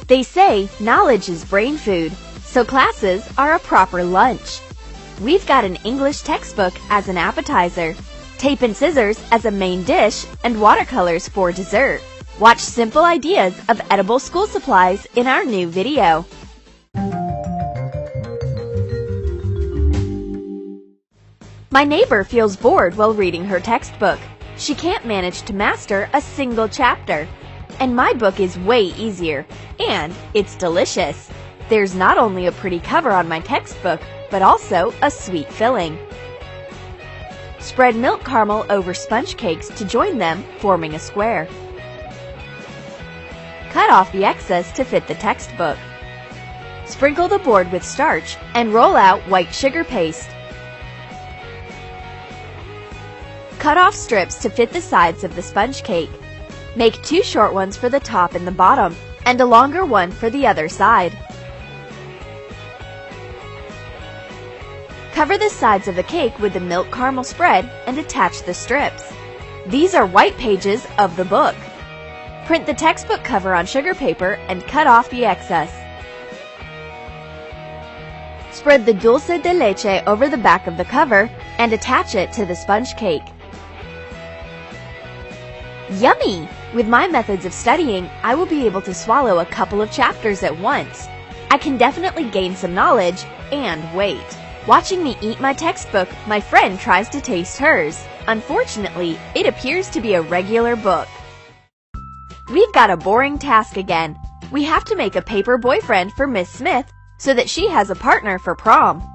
They say knowledge is brain food, so classes are a proper lunch. We've got an English textbook as an appetizer, tape and scissors as a main dish, and watercolors for dessert. Watch simple ideas of edible school supplies in our new video. My neighbor feels bored while reading her textbook. She can't manage to master a single chapter. And my book is way easier, and it's delicious. There's not only a pretty cover on my textbook, but also a sweet filling. Spread milk caramel over sponge cakes to join them, forming a square. Cut off the excess to fit the textbook. Sprinkle the board with starch and roll out white sugar paste. Cut off strips to fit the sides of the sponge cake. Make 2 short ones for the top and the bottom, and a longer one for the other side. Cover the sides of the cake with the milk caramel spread and attach the strips. These are white pages of the book. Print the textbook cover on sugar paper and cut off the excess. Spread the dulce de leche over the back of the cover and attach it to the sponge cake. Yummy! With my methods of studying, I will be able to swallow a couple of chapters at once. I can definitely gain some knowledge and weight. Watching me eat my textbook, my friend tries to taste hers. Unfortunately, it appears to be a regular book. We've got a boring task again. We have to make a paper boyfriend for Miss Smith so that she has a partner for prom.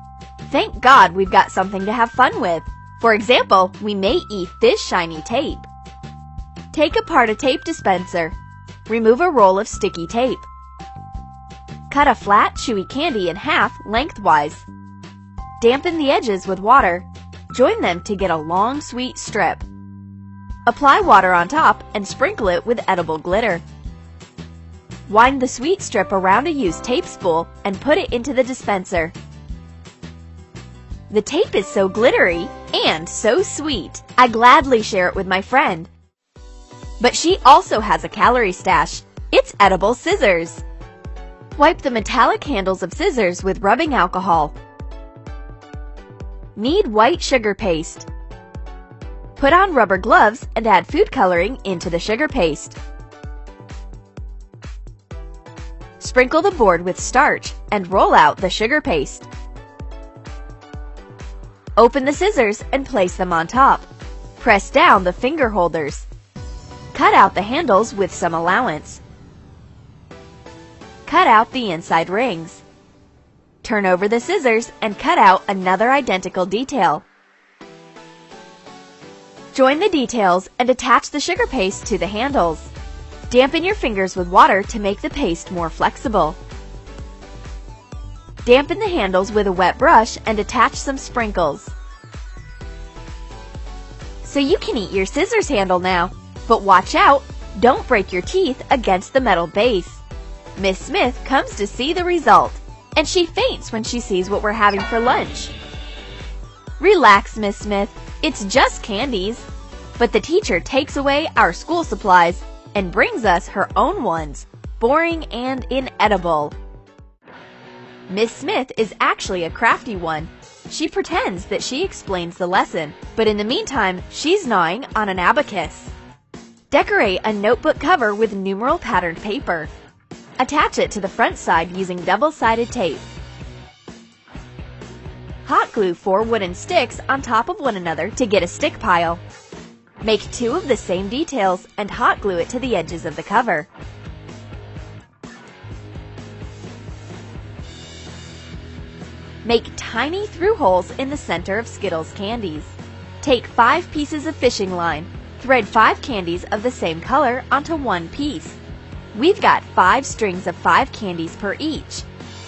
Thank God we've got something to have fun with. For example, we may eat this shiny tape. Take apart a tape dispenser. Remove a roll of sticky tape. Cut a flat, chewy candy in half lengthwise. Dampen the edges with water. Join them to get a long, sweet strip. Apply water on top and sprinkle it with edible glitter. Wind the sweet strip around a used tape spool and put it into the dispenser. The tape is so glittery and so sweet. I gladly share it with my friend. But she also has a calorie stash. It's edible scissors. Wipe the metallic handles of scissors with rubbing alcohol. Knead white sugar paste. Put on rubber gloves and add food coloring into the sugar paste. Sprinkle the board with starch and roll out the sugar paste. Open the scissors and place them on top. Press down the finger holders. Cut out the handles with some allowance. Cut out the inside rings. Turn over the scissors and cut out another identical detail. Join the details and attach the sugar paste to the handles. Dampen your fingers with water to make the paste more flexible. Dampen the handles with a wet brush and attach some sprinkles. So you can eat your scissors handle now. But watch out, don't break your teeth against the metal base. Miss Smith comes to see the result, and she faints when she sees what we're having for lunch. Relax, Miss Smith, it's just candies. But the teacher takes away our school supplies and brings us her own ones, boring and inedible. Miss Smith is actually a crafty one. She pretends that she explains the lesson, but in the meantime, she's gnawing on an abacus. Decorate a notebook cover with numeral patterned paper. Attach it to the front side using double-sided tape. Hot glue 4 wooden sticks on top of one another to get a stick pile. Make 2 of the same details and hot glue it to the edges of the cover. Make tiny through holes in the center of Skittles candies. Take 5 pieces of fishing line. Thread 5 candies of the same color onto one piece. We've got 5 strings of 5 candies per each.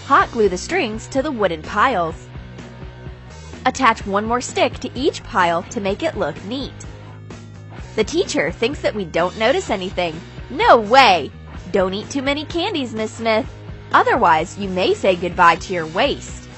Hot glue the strings to the wooden piles. Attach 1 more stick to each pile to make it look neat. The teacher thinks that we don't notice anything. No way! Don't eat too many candies, Miss Smith. Otherwise, you may say goodbye to your waist.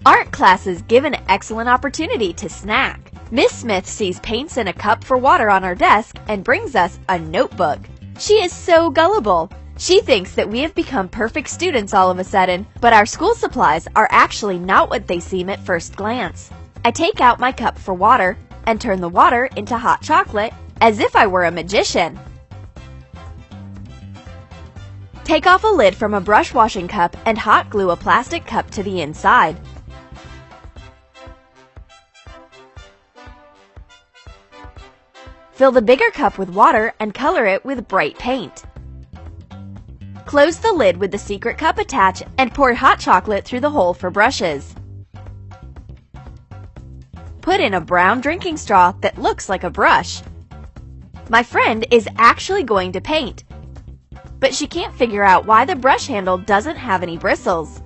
Art classes give an excellent opportunity to snack. Miss Smith sees paints in a cup for water on our desk and brings us a notebook. She is so gullible. She thinks that we have become perfect students all of a sudden, but our school supplies are actually not what they seem at first glance. I take out my cup for water and turn the water into hot chocolate as if I were a magician. Take off a lid from a brush washing cup and hot glue a plastic cup to the inside. Fill the bigger cup with water and color it with bright paint. Close the lid with the secret cup attached and pour hot chocolate through the hole for brushes. Put in a brown drinking straw that looks like a brush. My friend is actually going to paint, but she can't figure out why the brush handle doesn't have any bristles.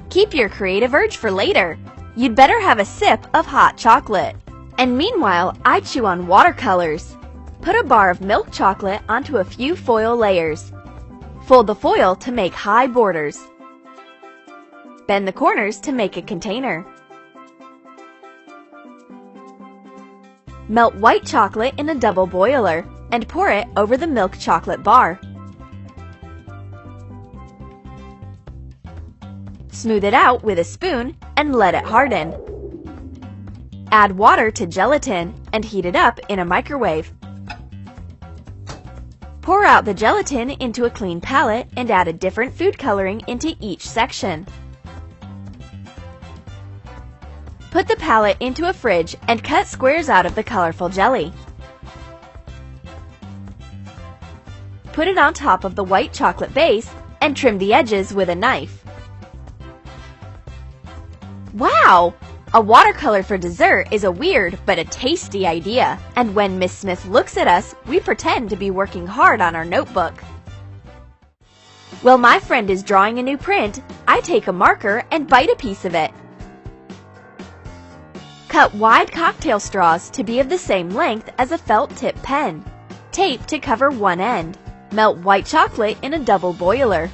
Keep your creative urge for later. You'd better have a sip of hot chocolate. And meanwhile, I chew on watercolors. Put a bar of milk chocolate onto a few foil layers. Fold the foil to make high borders. Bend the corners to make a container. Melt white chocolate in a double boiler and pour it over the milk chocolate bar. Smooth it out with a spoon and let it harden. Add water to gelatin and heat it up in a microwave. Pour out the gelatin into a clean palette and add a different food coloring into each section. Put the palette into a fridge and cut squares out of the colorful jelly. Put it on top of the white chocolate base and trim the edges with a knife. Wow! A watercolor for dessert is a weird but a tasty idea, and when Miss Smith looks at us, we pretend to be working hard on our notebook. While my friend is drawing a new print, I take a marker and bite a piece of it. Cut wide cocktail straws to be of the same length as a felt tip pen. Tape to cover one end. Melt white chocolate in a double boiler.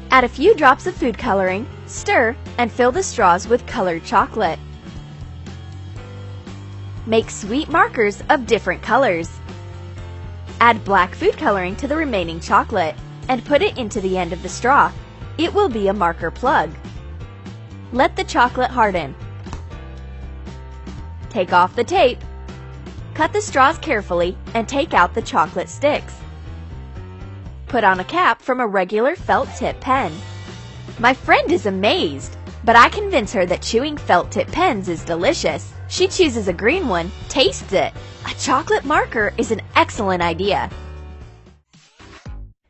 Add a few drops of food coloring, stir, and fill the straws with colored chocolate. Make sweet markers of different colors. Add black food coloring to the remaining chocolate and put it into the end of the straw. It will be a marker plug. Let the chocolate harden. Take off the tape. Cut the straws carefully and take out the chocolate sticks. Put on a cap from a regular felt tip pen. My friend is amazed, but I convince her that chewing felt tip pens is delicious. She chooses a green one, tastes it. A chocolate marker is an excellent idea.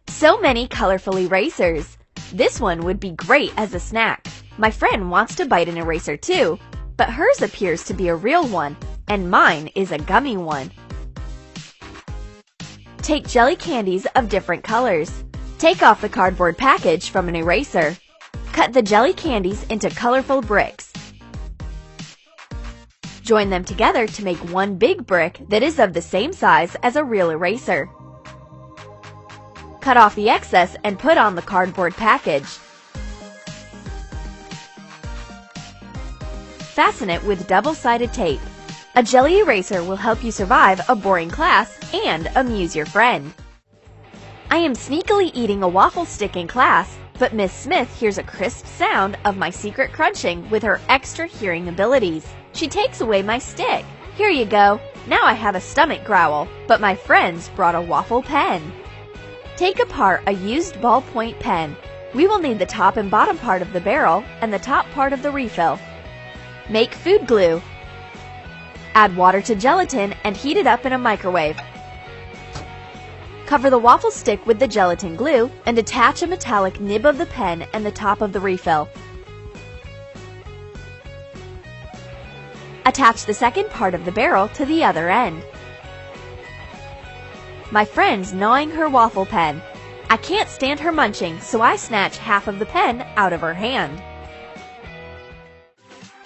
So many colorful erasers. This one would be great as a snack. My friend wants to bite an eraser too, but hers appears to be a real one, and mine is a gummy one. Take jelly candies of different colors. Take off the cardboard package from an eraser. Cut the jelly candies into colorful bricks. Join them together to make one big brick that is of the same size as a real eraser. Cut off the excess and put on the cardboard package. Fasten it with double-sided tape. A jelly eraser will help you survive a boring class and amuse your friend. I am sneakily eating a waffle stick in class, but Miss Smith hears a crisp sound of my secret crunching with her extra hearing abilities. She takes away my stick. Here you go. Now I have a stomach growl, but my friends brought a waffle pen. Take apart a used ballpoint pen. We will need the top and bottom part of the barrel and the top part of the refill. Make food glue. Add water to gelatin and heat it up in a microwave. Cover the waffle stick with the gelatin glue and attach a metallic nib of the pen and the top of the refill. Attach the second part of the barrel to the other end. My friend's gnawing her waffle pen. I can't stand her munching, so I snatch half of the pen out of her hand.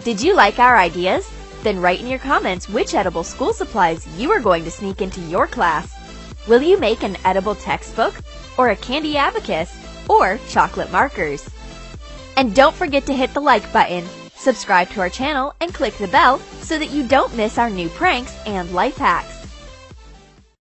Did you like our ideas? Then write in your comments which edible school supplies you are going to sneak into your class. Will you make an edible textbook, or a candy abacus, or chocolate markers? And don't forget to hit the like button, subscribe to our channel, and click the bell so that you don't miss our new pranks and life hacks.